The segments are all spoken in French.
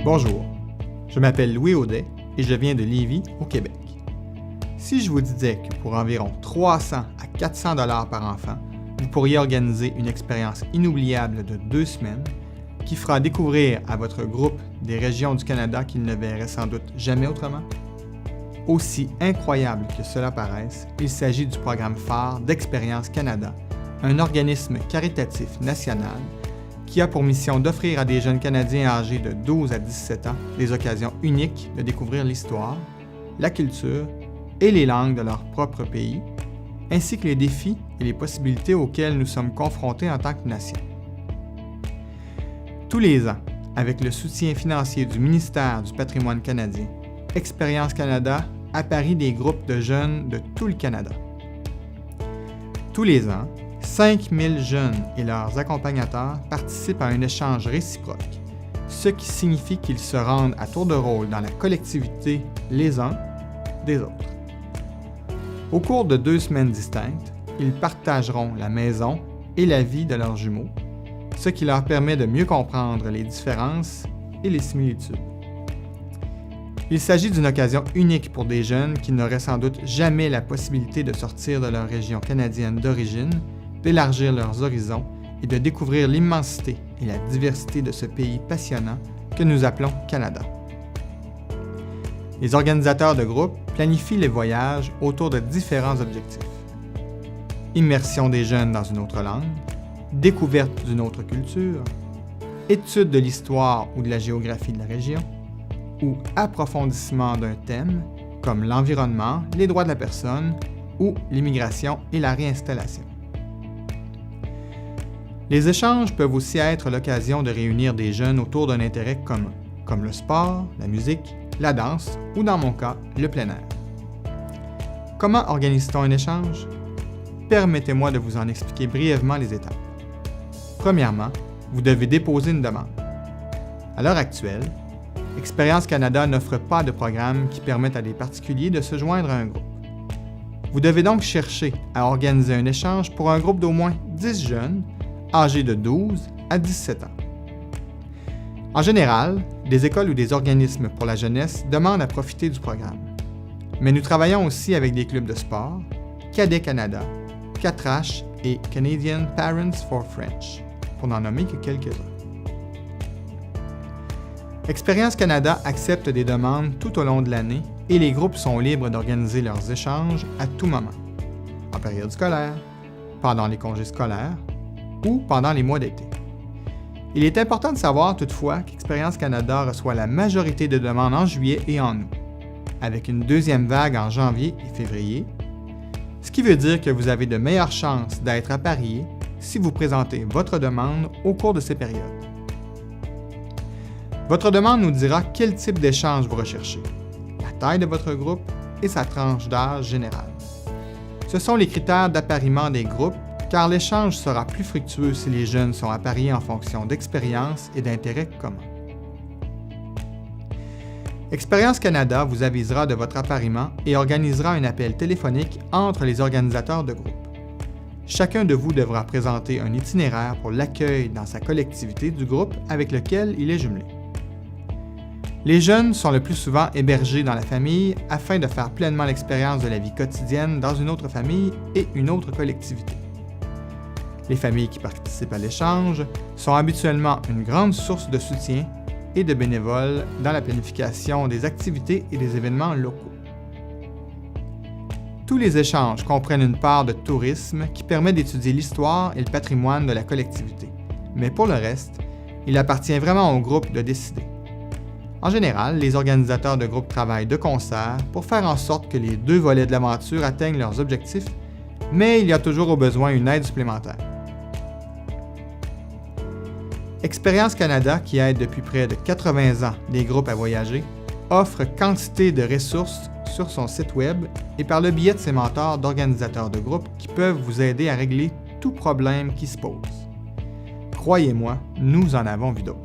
Bonjour, je m'appelle Louis Audet et je viens de Lévis, au Québec. Si je vous disais que pour environ 300 à 400 $ par enfant, vous pourriez organiser une expérience inoubliable de 2 semaines qui fera découvrir à votre groupe des régions du Canada qu'il ne verrait sans doute jamais autrement? Aussi incroyable que cela paraisse, il s'agit du programme phare d'Expérience Canada, un organisme caritatif national qui a pour mission d'offrir à des jeunes Canadiens âgés de 12 à 17 ans des occasions uniques de découvrir l'histoire, la culture et les langues de leur propre pays, ainsi que les défis et les possibilités auxquels nous sommes confrontés en tant que nation. Tous les ans, avec le soutien financier du ministère du Patrimoine canadien, Expérience Canada apparie des groupes de jeunes de tout le Canada. Tous les ans, 5000 jeunes et leurs accompagnateurs participent à un échange réciproque, ce qui signifie qu'ils se rendent à tour de rôle dans la collectivité les uns des autres. Au cours de 2 semaines distinctes, ils partageront la maison et la vie de leurs jumeaux, ce qui leur permet de mieux comprendre les différences et les similitudes. Il s'agit d'une occasion unique pour des jeunes qui n'auraient sans doute jamais la possibilité de sortir de leur région canadienne d'origine, d'élargir leurs horizons et de découvrir l'immensité et la diversité de ce pays passionnant que nous appelons Canada. Les organisateurs de groupes planifient les voyages autour de différents objectifs. Immersion des jeunes dans une autre langue, découverte d'une autre culture, étude de l'histoire ou de la géographie de la région, ou approfondissement d'un thème comme l'environnement, les droits de la personne ou l'immigration et la réinstallation. Les échanges peuvent aussi être l'occasion de réunir des jeunes autour d'un intérêt commun, comme le sport, la musique, la danse ou, dans mon cas, le plein air. Comment organise-t-on un échange? Permettez-moi de vous en expliquer brièvement les étapes. Premièrement, vous devez déposer une demande. À l'heure actuelle, Expérience Canada n'offre pas de programme qui permette à des particuliers de se joindre à un groupe. Vous devez donc chercher à organiser un échange pour un groupe d'au moins 10 jeunes âgés de 12 à 17 ans. En général, des écoles ou des organismes pour la jeunesse demandent à profiter du programme. Mais nous travaillons aussi avec des clubs de sport, Cadet Canada, 4H et Canadian Parents for French, pour n'en nommer que quelques-uns. Expérience Canada accepte des demandes tout au long de l'année et les groupes sont libres d'organiser leurs échanges à tout moment, en période scolaire, pendant les congés scolaires ou pendant les mois d'été. Il est important de savoir toutefois qu'Expérience Canada reçoit la majorité des demandes en juillet et en août, avec une deuxième vague en janvier et février, ce qui veut dire que vous avez de meilleures chances d'être apparié si vous présentez votre demande au cours de ces périodes. Votre demande nous dira quel type d'échange vous recherchez, la taille de votre groupe et sa tranche d'âge générale. Ce sont les critères d'appariement des groupes, car l'échange sera plus fructueux si les jeunes sont appariés en fonction d'expériences et d'intérêts communs. Expérience Canada vous avisera de votre appariement et organisera un appel téléphonique entre les organisateurs de groupe. Chacun de vous devra présenter un itinéraire pour l'accueil dans sa collectivité du groupe avec lequel il est jumelé. Les jeunes sont le plus souvent hébergés dans la famille afin de faire pleinement l'expérience de la vie quotidienne dans une autre famille et une autre collectivité. Les familles qui participent à l'échange sont habituellement une grande source de soutien et de bénévoles dans la planification des activités et des événements locaux. Tous les échanges comprennent une part de tourisme qui permet d'étudier l'histoire et le patrimoine de la collectivité, mais pour le reste, il appartient vraiment au groupe de décider. En général, les organisateurs de groupes travaillent de concert pour faire en sorte que les 2 volets de l'aventure atteignent leurs objectifs, mais il y a toujours au besoin une aide supplémentaire. Expérience Canada, qui aide depuis près de 80 ans les groupes à voyager, offre quantité de ressources sur son site web et par le biais de ses mentors d'organisateurs de groupes qui peuvent vous aider à régler tout problème qui se pose. Croyez-moi, nous en avons vu d'autres.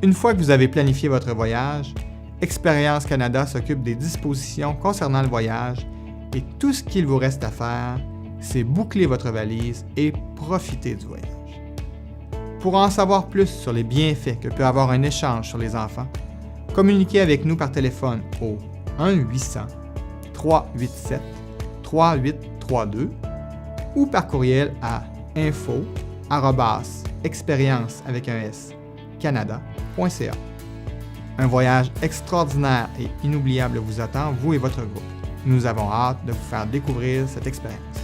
Une fois que vous avez planifié votre voyage, Expérience Canada s'occupe des dispositions concernant le voyage et tout ce qu'il vous reste à faire, c'est boucler votre valise et profiter du voyage. Pour en savoir plus sur les bienfaits que peut avoir un échange sur les enfants, communiquez avec nous par téléphone au 1-800-387-3832 ou par courriel à info@experience.canada.ca. Un voyage extraordinaire et inoubliable vous attend, vous et votre groupe. Nous avons hâte de vous faire découvrir cette expérience.